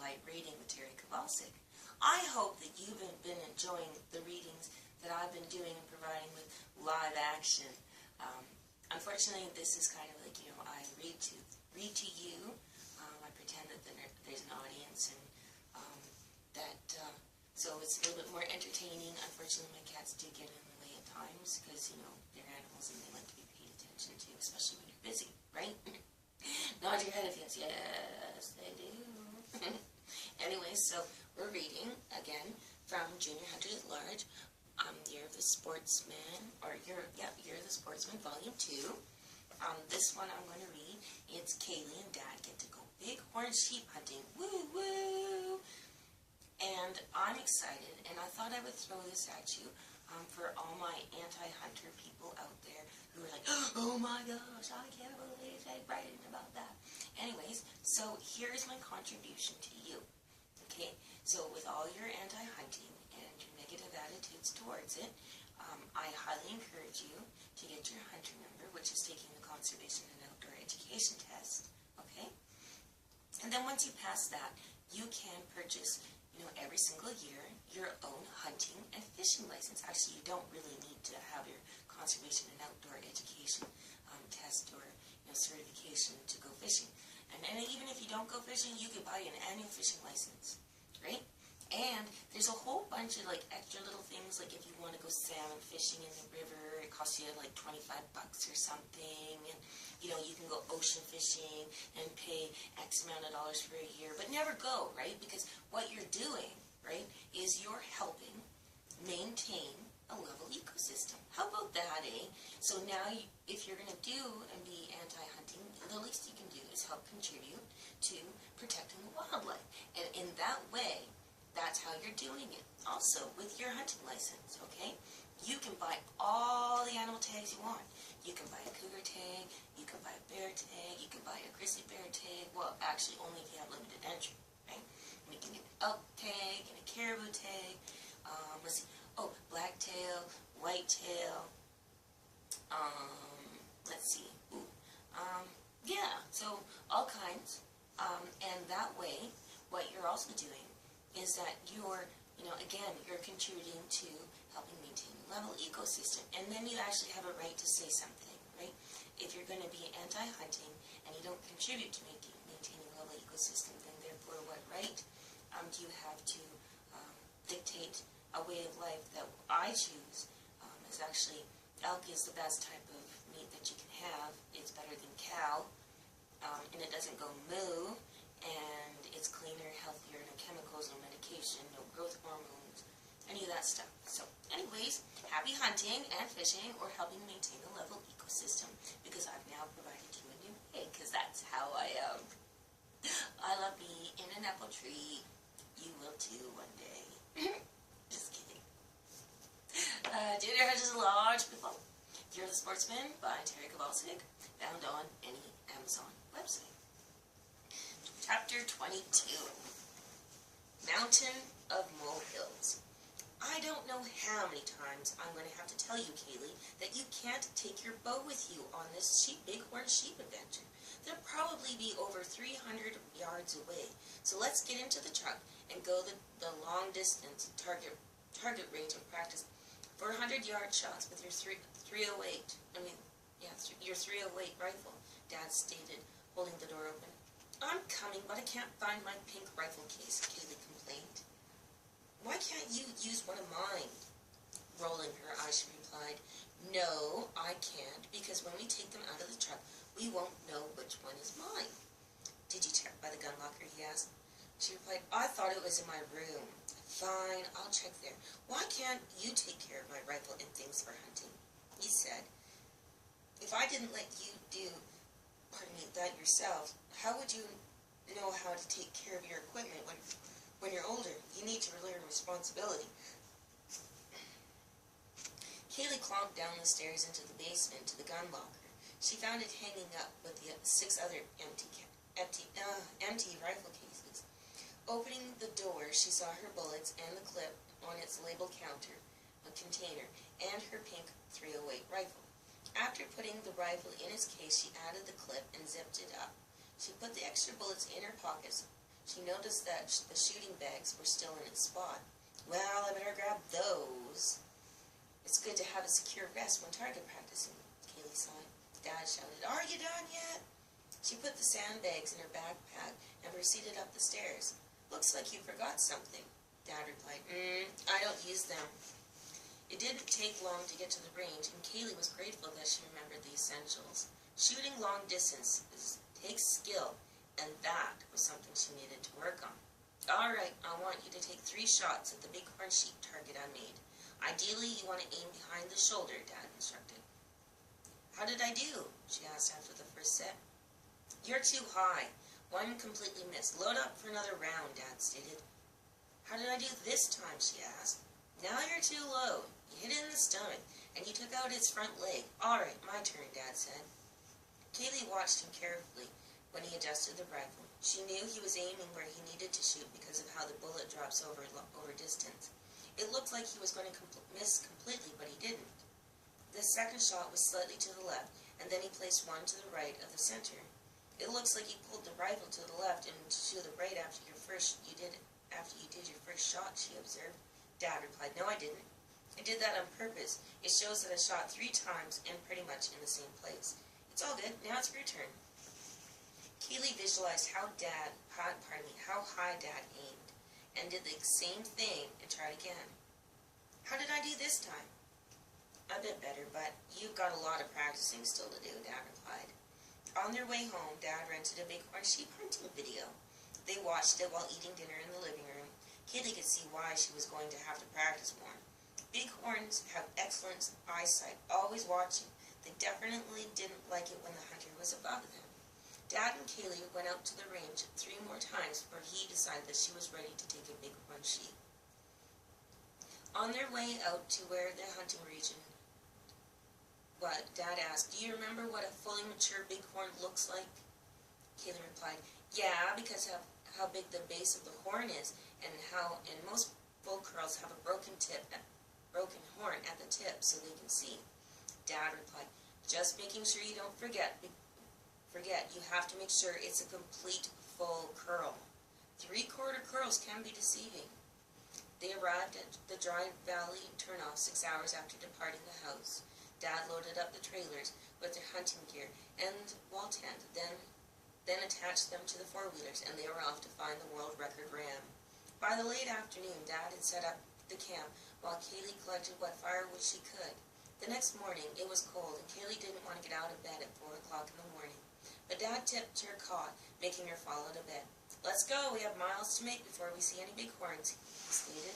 by reading with Terri Kovalcik. I hope that you've been enjoying the readings that I've been doing and providing with live action. Unfortunately, this is kind of like, I read to you. I pretend that there's an audience, and so it's a little bit more entertaining. Unfortunately, my cats do get in the way at times because, they're animals and they like to be paid attention to, especially when you're busy, right? Nod your head if yes. Yes, they do. Anyways, so we're reading, again, from Junior Hunters at Large, Year of the Sportsman, or Year of the Sportsman, Volume 2. This one I'm going to read, it's Kaylee and Dad get to go bighorn sheep hunting. Woo, woo! And I'm excited, and I thought I would throw this at you for all my anti-hunter people out there who are like, oh my gosh, I can't believe they're writing about that. Anyways, so here's my contribution to you. Okay, so with all your anti-hunting and your negative attitudes towards it, I highly encourage you to get your hunter number, which is taking the conservation and outdoor education test. Okay, and then once you pass that, you can purchase, every single year, your own hunting and fishing license. Actually, you don't really need to have your conservation and outdoor education test or certification to go fishing. And even if you don't go fishing, you could buy an annual fishing license, right? And there's a whole bunch of extra little things, like if you want to go salmon fishing in the river, it costs you like $25 or something, and you can go ocean fishing and pay X amount of dollars for a year, but never go, right? Because what you're doing, right, is you're helping maintain a level ecosystem. How about that, eh? So now, if you're going to do and be anti-hunting, the least you can do is help contribute to protecting the wildlife. And in that way, that's how you're doing it. Also, with your hunting license, okay? You can buy all the animal tags you want. You can buy a cougar tag, you can buy a bear tag, you can buy a grizzly bear tag. Well, actually, only if you have limited entry, right? And you can get an elk tag and a caribou tag. Let's see. Oh, blacktail, whitetail. Let's see. Yeah, so all kinds. And that way, what you're also doing is that you're, again, you're contributing to helping maintain a level ecosystem. And then you actually have a right to say something, right? If you're going to be anti-hunting and you don't contribute to maintaining a level ecosystem, then therefore what right do you have to dictate a way of life that I choose? Is actually, elk is the best type of meat that you can have. It's better than cow, and it doesn't go moo, and it's cleaner, healthier, no chemicals, no medication, no growth hormones, any of that stuff. So anyways, happy hunting and fishing, or helping maintain a level ecosystem, because I've now provided you a new way, because that's how I am. I love me in an apple tree. You will too one day. Just kidding. Junior Hunters at Large, people. Year of the Sportsman by Terri Kovalcik, found on any Amazon website. Chapter 22, Mountains of Molehills. I don't know how many times I'm going to have to tell you, Kaylee, that you can't take your bow with you on this bighorn sheep adventure. They'll probably be over 300 yards away. So let's get into the truck and go the long distance target range and practice 400-yard shots with your 308 rifle, Dad stated, holding the door open. I'm coming, but I can't find my pink rifle case, Kaylee complained. Why can't you use one of mine? Rolling her eyes, she replied, no, I can't, because when we take them out of the truck, we won't know which one is mine. Did you check by the gun locker, he asked. She replied, I thought it was in my room. Fine, I'll check there. Why can't you take care of my rifle and things for hunting? He said, if I didn't let you do, that yourself, how would you know how to take care of your equipment when you're older? You need to learn responsibility. Kaylee clomped down the stairs into the basement to the gun locker. She found it hanging up with the 6 other empty rifle cases. Opening the door, she saw her bullets and the clip on its labeled container, and her pink .308 rifle. After putting the rifle in its case, she added the clip and zipped it up. She put the extra bullets in her pockets. She noticed that the shooting bags were still in its spot. Well, I better grab those. It's good to have a secure rest when target practicing, Kaylee sighed. Dad shouted, "Are you done yet?" She put the sandbags in her backpack and proceeded up the stairs. "Looks like you forgot something," Dad replied. I don't use them." It didn't take long to get to the range, and Kaylee was grateful that she remembered the essentials. Shooting long distances takes skill, and that was something she needed to work on. "All right, I want you to take 3 shots at the Bighorn Sheep target I made. Ideally, you want to aim behind the shoulder," Dad instructed. "How did I do?" she asked after the first set. "You're too high. One completely missed. Load up for another round," Dad stated. "How did I do this time?" she asked. "Now you're too low. You hit it in the stomach, and you took out its front leg." "All right, my turn," Dad said. Kaylee watched him carefully when he adjusted the rifle. She knew he was aiming where he needed to shoot because of how the bullet drops over distance. It looked like he was going to miss completely, but he didn't. The second shot was slightly to the left, and then he placed one to the right of the center. "It looks like you pulled the rifle to the left and to the right after you did your first shot," she observed. Dad replied, "No, I didn't. I did that on purpose. It shows that I shot 3 times and pretty much in the same place. It's all good. Now it's your turn." Kaylee visualized how high Dad aimed, and did the same thing and tried again. "How did I do this time?" "A bit better, but you've got a lot of practicing still to do," Dad replied. On their way home, Dad rented a Bighorn Sheep hunting video. They watched it while eating dinner in the living room. Kaylee could see why she was going to have to practice more. Bighorns have excellent eyesight, always watching. They definitely didn't like it when the hunter was above them. Dad and Kaylee went out to the range 3 more times before he decided that she was ready to take a Bighorn Sheep. On their way out to where the hunting region, Dad asked, "Do you remember what a fully mature bighorn looks like?" Kaylee replied, "Yeah, because of how big the base of the horn is, and most bull curls have a broken horn at the tip so they can see." Dad replied, "Just making sure you don't forget, you have to make sure it's a complete full curl. 3/4 curls can be deceiving." They arrived at the Dry Valley turnoff 6 hours after departing the house. Dad loaded up the trailers with their hunting gear and wall tent, then attached them to the 4-wheelers, and they were off to find the world record ram. By the late afternoon, Dad had set up the camp while Kaylee collected what firewood she could. The next morning, it was cold, and Kaylee didn't want to get out of bed at 4 o'clock in the morning. But Dad tipped her cot, making her fall out of bed. "Let's go, we have miles to make before we see any bighorns," he stated.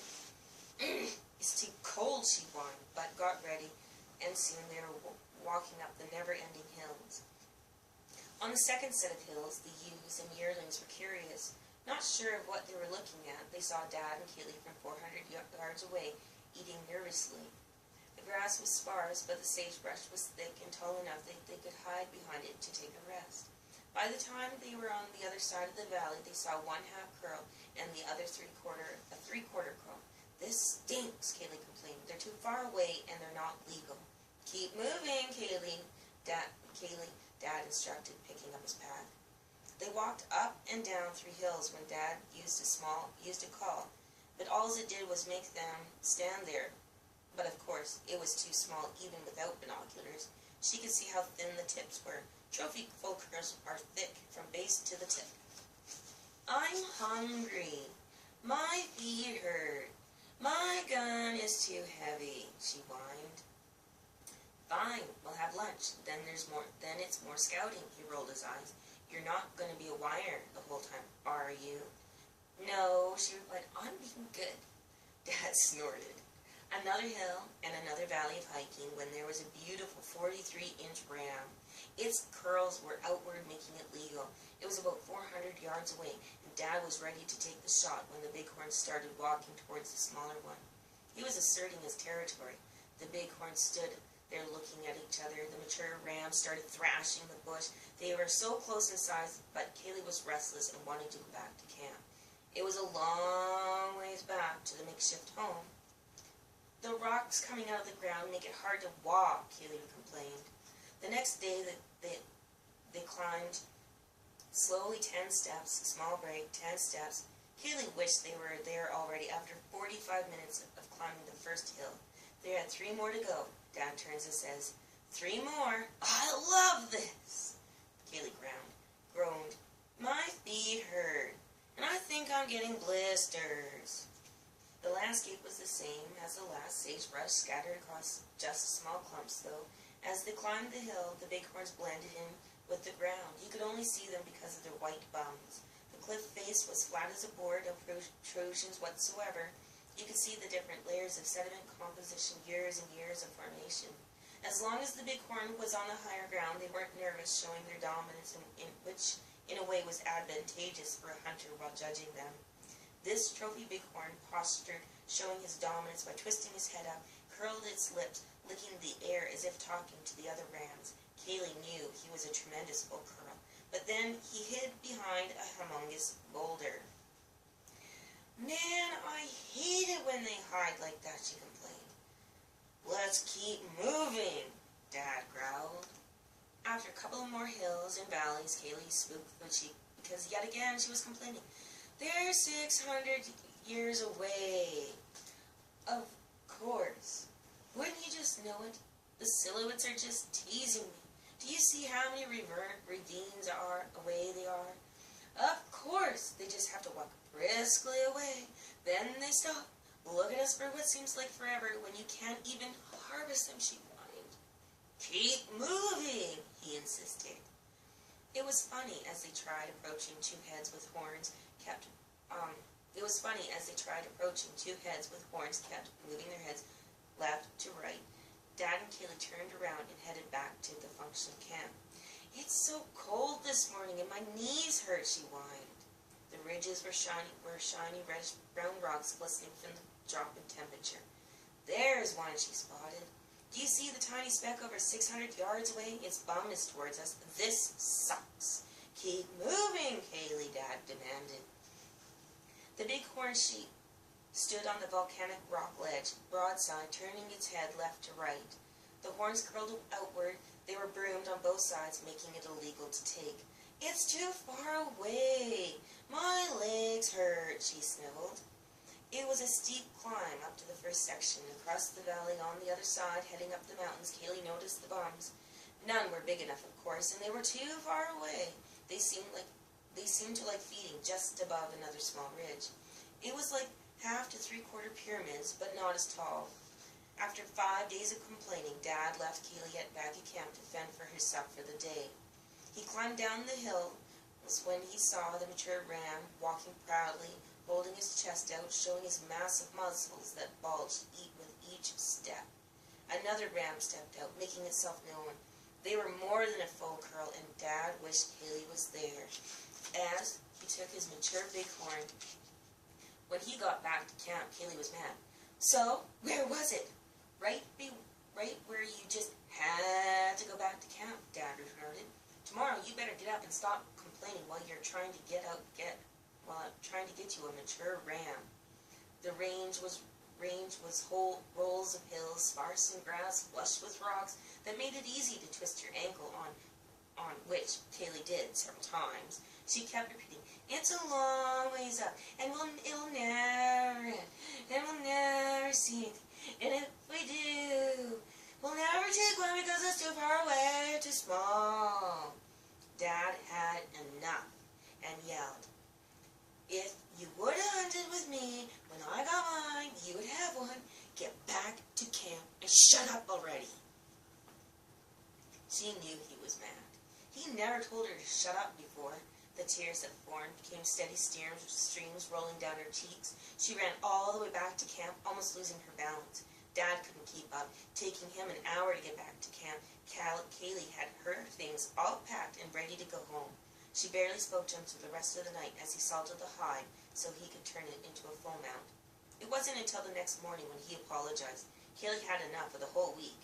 "It's too cold," she whined, but got ready, and soon they were walking up the never-ending hills. On the second set of hills, the ewes and yearlings were curious. Not sure of what they were looking at, they saw Dad and Kaylee from 400 yards away, eating nervously. The grass was sparse, but the sagebrush was thick and tall enough that they could hide behind it to take a rest. By the time they were on the other side of the valley, they saw 1/2 curl and the other 3/4 curl. "This stinks," Kaylee complained. "They're too far away and they're not legal." "Keep moving, Kaylee," Dad instructed, picking up his pack. They walked up and down 3 hills when Dad used a call, but all it did was make them stand there. But of course, it was too small even without binoculars. She could see how thin the tips were. Trophy full curls are thick from base to the tip. "I'm hungry. My feet hurt. My gun is too heavy," she whined. "Fine, we'll have lunch. Then it's more scouting." He rolled his eyes. "You're not going to be a whiner the whole time, are you?" "No," she replied. "I'm being good." Dad snorted. Another hill and another valley of hiking when there was a beautiful 43-inch ram. Its curls were outward, making it legal. It was about 400 yards away, and Dad was ready to take the shot when the bighorn started walking towards the smaller one. He was asserting his territory. The bighorns stood there looking at each other. The mature ram started thrashing the bush. They were so close in size, but Kaylee was restless and wanted to go back to camp. It was a long ways back to the makeshift home. "The rocks coming out of the ground make it hard to walk," Kaylee complained. The next day they climbed Slowly, 10 steps, small break, 10 steps. Kaylee wished they were there already after 45 minutes of climbing the first hill. They had 3 more to go. Dad turns and says, 3 more? I love this! Kaylee groaned. My feet hurt, and I think I'm getting blisters. The landscape was the same as the last sagebrush, scattered across just small clumps, though. As they climbed the hill, the bighorns blended in with the ground. You could only see them because of their white bums. The cliff face was flat as a board, no protrusions whatsoever. You could see the different layers of sediment composition, years and years of formation. As long as the bighorn was on the higher ground, they weren't nervous, showing their dominance, which in a way was advantageous for a hunter while judging them. This trophy bighorn postured, showing his dominance by twisting his head up, curled its lips, licking the air as if talking to the other rams. Kaylee knew he was a tremendous bull curl, but then he hid behind a humongous boulder. Man, I hate it when they hide like that, she complained. Let's keep moving, Dad growled. After a couple of more hills and valleys, Kaylee spooked the cheek because yet again she was complaining. They're 600 years away. Of course. Wouldn't you just know it? The silhouettes are just teasing me. Do you see how many ravines are away they are? Of course. They just have to walk briskly away. Then they stop. Look at us for what seems like forever when you can't even harvest them, she whined. Keep moving, he insisted. It was funny as they tried approaching 2 heads with horns kept moving their heads left to right. Dad and Kaylee turned around and headed back to the functional camp. It's so cold this morning and my knees hurt, she whined. The ridges were shiny reddish brown rocks glistening from the drop in temperature. There's one, she spotted. Do you see the tiny speck over 600 yards away? Its bum is towards us. This sucks. Keep moving, Kaylee, Dad demanded. The Bighorn Sheep stood on the volcanic rock ledge, broadside, turning its head left to right. The horns curled outward. They were broomed on both sides, making it illegal to take. It's too far away. My legs hurt, she sniveled. It was a steep climb up to the first section. Across the valley on the other side, heading up the mountains, Kaylee noticed the bums. None were big enough, of course, and they were too far away. They seemed to like feeding just above another small ridge. It was like half to 3/4 pyramids, but not as tall. After 5 days of complaining, Dad left Kaylee at Baggy Camp to fend for herself for the day. He climbed down the hill was when he saw the mature ram walking proudly, holding his chest out, showing his massive muscles that bulged with each step. Another ram stepped out, making itself known. They were more than a full curl, and Dad wished Kaylee was there. As he took his mature bighorn, when he got back to camp, Kaylee was mad. So, where was it? Right where you just had to go back to camp, Dad retorted. Tomorrow you better get up and stop complaining while you're trying to get you a mature ram. The range was whole rolls of hills, sparse in grass, flushed with rocks that made it easy to twist your ankle on which Kaylee did several times. She kept repeating, it's a long ways up, and it'll never end, and we'll never see anything. And if we do, we'll never take one because it's too far away, too small. Dad had enough and yelled, if you would have hunted with me when I got mine, you would have one. Get back to camp and shut up already. She knew he was mad. He never told her to shut up before. The tears that formed became steady streams rolling down her cheeks. She ran all the way back to camp, almost losing her balance. Dad couldn't keep up, taking him an hour to get back to camp. Kaylee had her things all packed and ready to go home. She barely spoke to him for the rest of the night as he salted the hide so he could turn it into a full mount. It wasn't until the next morning when he apologized. Kaylee had enough of the whole week.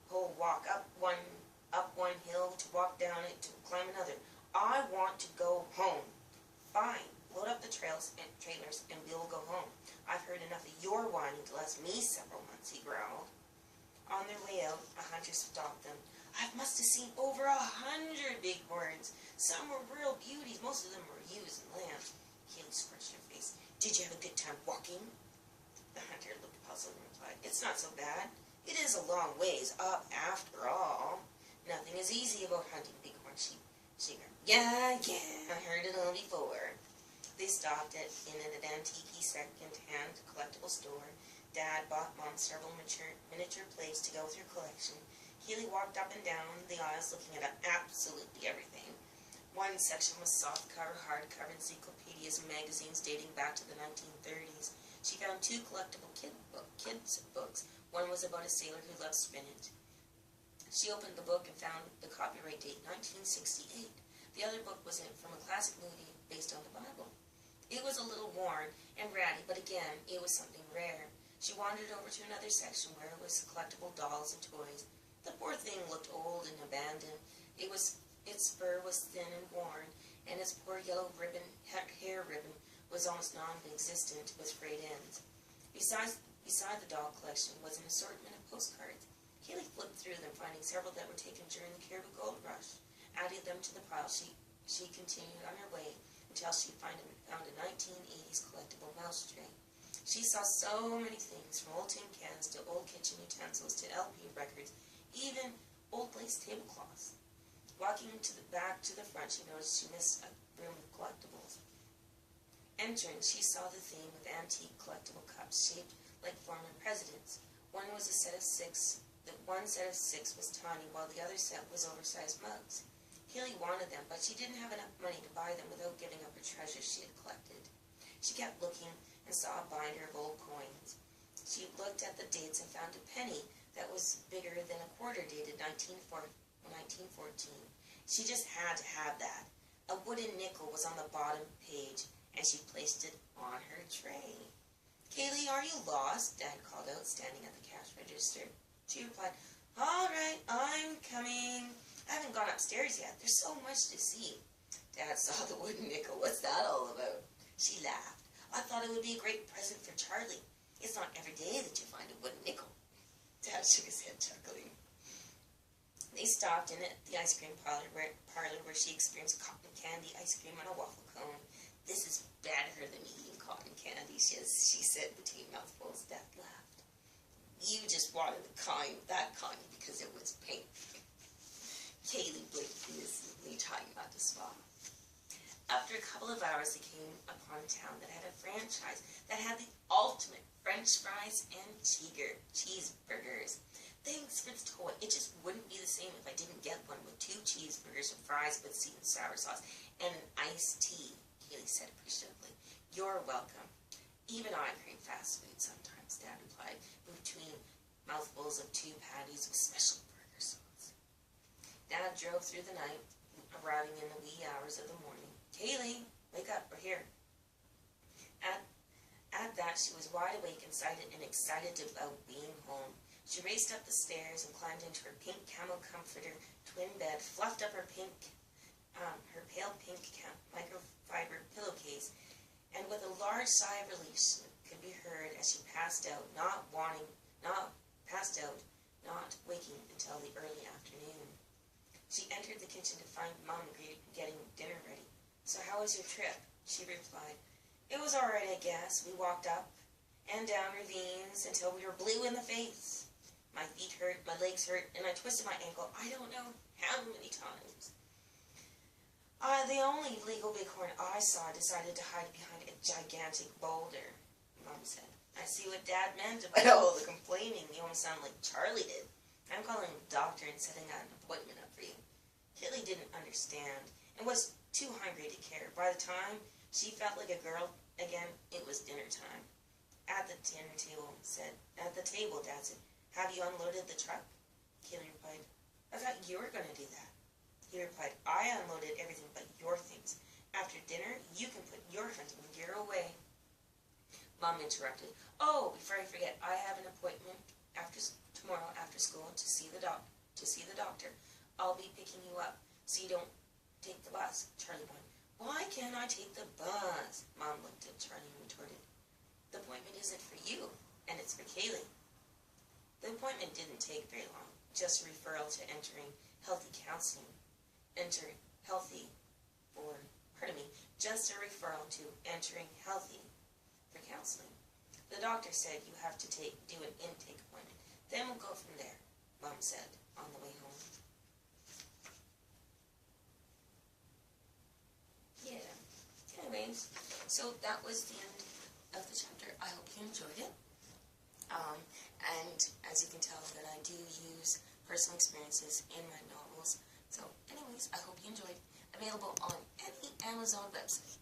Whole walk up one hill, to walk down it, to climb another. I want to go home. Fine. Load up the trailers and we'll go home. I've heard enough of your whining to last me several months, he growled. On their way out, a hunter stopped them. I must have seen over 100 bighorns. Some were real beauties. Most of them were ewes and lambs. Kaylee scratched her face. Did you have a good time walking? The hunter looked puzzled and replied, It's not so bad. It is a long ways up after all. Nothing is easy about hunting bighorn sheep. She went, Yeah, I heard it all before. They stopped in an antique second-hand collectible store. Dad bought Mom several miniature plates to go with her collection. Kaylee walked up and down the aisles looking at absolutely everything. One section was softcover, hardcover encyclopedias and magazines dating back to the 1930s. She found 2 collectible kids' books. One was about a sailor who loved spinach. She opened the book and found the copyright date 1968. The other book was from a classic movie based on the Bible. It was a little worn and ratty, but again, it was something rare. She wandered over to another section where it was collectible dolls and toys. The poor thing looked old and abandoned. Its fur was thin and worn, and its poor yellow hair ribbon was almost non-existent with frayed ends. Beside the doll collection was an assortment of postcards. Kaylee flipped through them, finding several that were taken during the Caribou Gold Rush. Adding them to the pile, she continued on her way until she found a 1980s collectible mouse tray. She saw so many things, from old tin cans to old kitchen utensils to LP records, even old lace tablecloths. Walking back to the front, she noticed she missed a room of collectibles. Entering, she saw the theme with antique collectible cups shaped like former presidents. One set of six was tawny, while the other set was oversized mugs. Kaylee wanted them, but she didn't have enough money to buy them without giving up her treasures she had collected. She kept looking and saw a binder of old coins. She looked at the dates and found a penny that was bigger than a quarter dated 1914. She just had to have that. A wooden nickel was on the bottom page, and she placed it on her tray. Kaylee, are you lost? Dad called out, standing at the cash register. She replied, All right, I'm coming. I haven't gone upstairs yet. There's so much to see. Dad saw the wooden nickel. What's that all about? She laughed. I thought it would be a great present for Charlie. It's not every day that you find a wooden nickel. Dad shook his head, chuckling. They stopped in at the ice cream parlor where she experienced cotton candy ice cream on a waffle cone. This is better than eating cotton candy, she said between mouthfuls. Dad laughed. You just wanted that kind because it was pink. Kaylee blinked innocently, trying not to smile. After a couple of hours, they came upon a town that had a franchise that had the ultimate French fries and cheeseburgers. Thanks for the toy. It just wouldn't be the same if I didn't get one with 2 cheeseburgers and fries with sweet and sour sauce and an iced tea, Kaylee said appreciatively. You're welcome. Even I crave fast food sometimes, Dad replied, between mouthfuls of 2 patties with special burger sauce. Dad drove through the night, arriving in the wee hours of the morning. Kaylee, wake up, we're here. At that, she was wide awake and excited about being home. She raced up the stairs and climbed into her pink camel comforter twin bed, fluffed up her pale pink microfiber pillowcase, and with a large sigh of relief could be heard as she passed out, not waking until the early afternoon. She entered the kitchen to find Mom getting dinner ready. So how was your trip? She replied, It was all right, I guess. We walked up and down ravines until we were blue in the face. My feet hurt, my legs hurt, and I twisted my ankle I don't know how many times. The only legal bighorn I saw decided to hide behind a gigantic boulder, Mom said. I see what Dad meant about all the complaining. You almost sound like Charlie did. I'm calling a doctor and setting an appointment up for you. Kaylee didn't understand and was too hungry to care. By the time she felt like a girl again, it was dinner time. At the table, Dad said, Have you unloaded the truck? Kaylee replied, I thought you were going to do that. He replied, I unloaded everything but your things. After dinner, you can put your hunting gear away. Mom interrupted. Oh, before I forget, I have an appointment tomorrow after school to see the doctor. I'll be picking you up so you don't take the bus. Charlie whined. Why can't I take the bus? Mom looked at Charlie and retorted. The appointment isn't for you, and it's for Kaylee. The appointment didn't take very long, just a referral to entering healthy counseling. Enter healthy, or, pardon me, just a referral to entering healthy for counseling. The doctor said you have to do an intake appointment. Then we'll go from there, Mom said on the way home. Yeah. Anyways, so that was the end of the chapter. I hope you enjoyed it. And as you can tell that I do use personal experiences in my novels. So anyways, I hope you enjoyed. Available on any Amazon website.